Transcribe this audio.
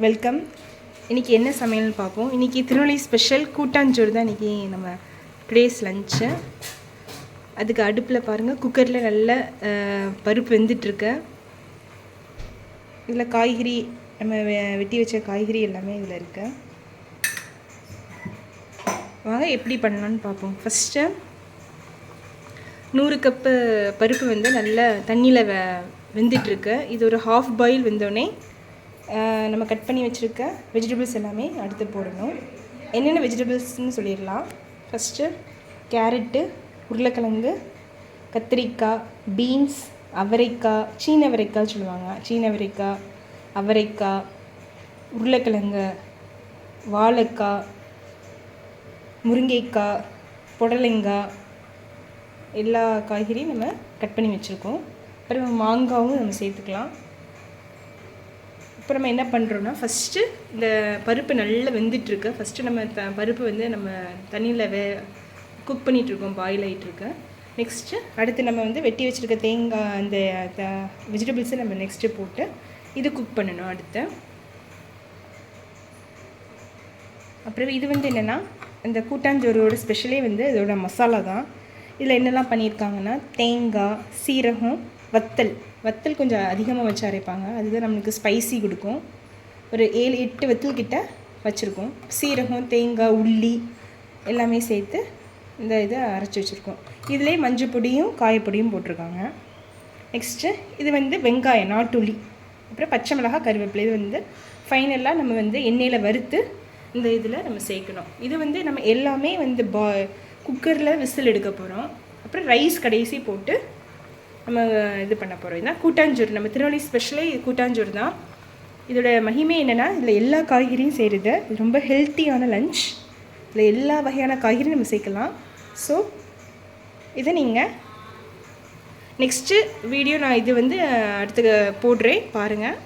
Welcome. இன்றைக்கி என்ன சமையல்னு பார்ப்போம். இன்றைக்கி திருநெல்வேலி ஸ்பெஷல் கூட்டாஞ்சோறு தான் இன்றைக்கி நம்ம டுடேஸ் லஞ்சு. அதுக்கு அடுப்பில் பாருங்கள், குக்கரில் நல்ல பருப்பு வெந்துட்டுருக்கு. இதில் காய்கறி நம்ம வெட்டி வச்ச காய்கறி எல்லாமே இதில் இருக்கு. வாங்க எப்படி பண்ணலான்னு பார்ப்போம். ஃபஸ்ட்டு 100 கப்பு பருப்பு வந்து நல்ல தண்ணியில் வெந்துட்டுருக்கு. இது ஒரு ஹாஃப் பாயில் வெந்தோடனே நம்ம கட் பண்ணி வச்சுருக்க வெஜிடபிள்ஸ் எல்லாமே அடுத்து போடணும். என்னென்ன வெஜிடபிள்ஸ்னு சொல்லிடலாம். ஃபஸ்ட்டு கேரட்டு, உருளைக்கிழங்கு, கத்திரிக்காய், பீன்ஸ், அவரைக்காய், சீன அவரைக்காய் சொல்லுவாங்க, சீன அவரைக்காய், அவரைக்காய், உருளைக்கிழங்கு, வாழைக்காய், முருங்கைக்காய், புடலங்காய், எல்லா காய்கறியும் நம்ம கட் பண்ணி வச்சுருக்கோம். அப்புறம் மாங்காவும் நம்ம சேர்த்துக்கலாம். இப்போ நம்ம என்ன பண்ணுறோன்னா, ஃபஸ்ட்டு இந்த பருப்பு நல்லா வெந்துட்டுருக்கு. ஃபஸ்ட்டு நம்ம பருப்பு வந்து நம்ம தண்ணியில் குக் பண்ணிகிட்ருக்கோம், பாயில் ஆகிட்டுருக்கு. நெக்ஸ்ட்டு அடுத்து நம்ம வந்து வெட்டி வச்சுருக்க தேங்காய் அந்த வெஜிடபிள்ஸை நம்ம நெக்ஸ்ட்டு போட்டு இது குக் பண்ணணும் அடுத்து. அப்புறம் இது வந்து என்னென்னா, இந்த கூட்டாஞ்சோரோட ஸ்பெஷலே வந்து இதோட மசாலா தான். இதில் என்னெல்லாம் பண்ணியிருக்காங்கன்னா, தேங்காய், சீரகம், வத்தல் கொஞ்சம் அதிகமாக வச்சு அரைப்பாங்க. அதுதான் நம்மளுக்கு ஸ்பைசி கொடுக்கும். ஒரு 7-8 வத்தல் கிட்ட வச்சுருக்கோம். சீரகம், தேங்காய், உள்ளி எல்லாமே சேர்த்து இந்த இதை அரைச்சி வச்சுருக்கோம். இதிலே மஞ்சள் பொடியும் காயப்பொடியும் போட்டிருக்காங்க. நெக்ஸ்ட்டு இது வந்து வெங்காயம், நாட்டுள்ளி, அப்புறம் பச்சை மிளகாய், கருவேப்பிலை. இது வந்து ஃபைனலாக நம்ம வந்து எண்ணெயில் வறுத்து இந்த இதில் நம்ம சேர்க்கணும். இது வந்து நம்ம எல்லாமே வந்து குக்கரில் விசில் எடுக்க போகிறோம். அப்புறம் ரைஸ் கடைசி போட்டு நம்ம இது பண்ண போகிறோம். இதுதான் கூட்டாஞ்சோறு. நம்ம திருநெல்வேலி ஸ்பெஷலே கூட்டாஞ்சோறு தான். இதோட மகிமை என்னென்னா, இதில் எல்லா காய்கறியும் செய்கிறது. இது ரொம்ப ஹெல்த்தியான லஞ்ச். இதில் எல்லா வகையான காய்கறியும் நம்ம சேர்க்கலாம். ஸோ இதை நீங்கள் நெக்ஸ்ட்டு வீடியோ நான் இது வந்து அடுத்து போடுறேன், பாருங்கள்.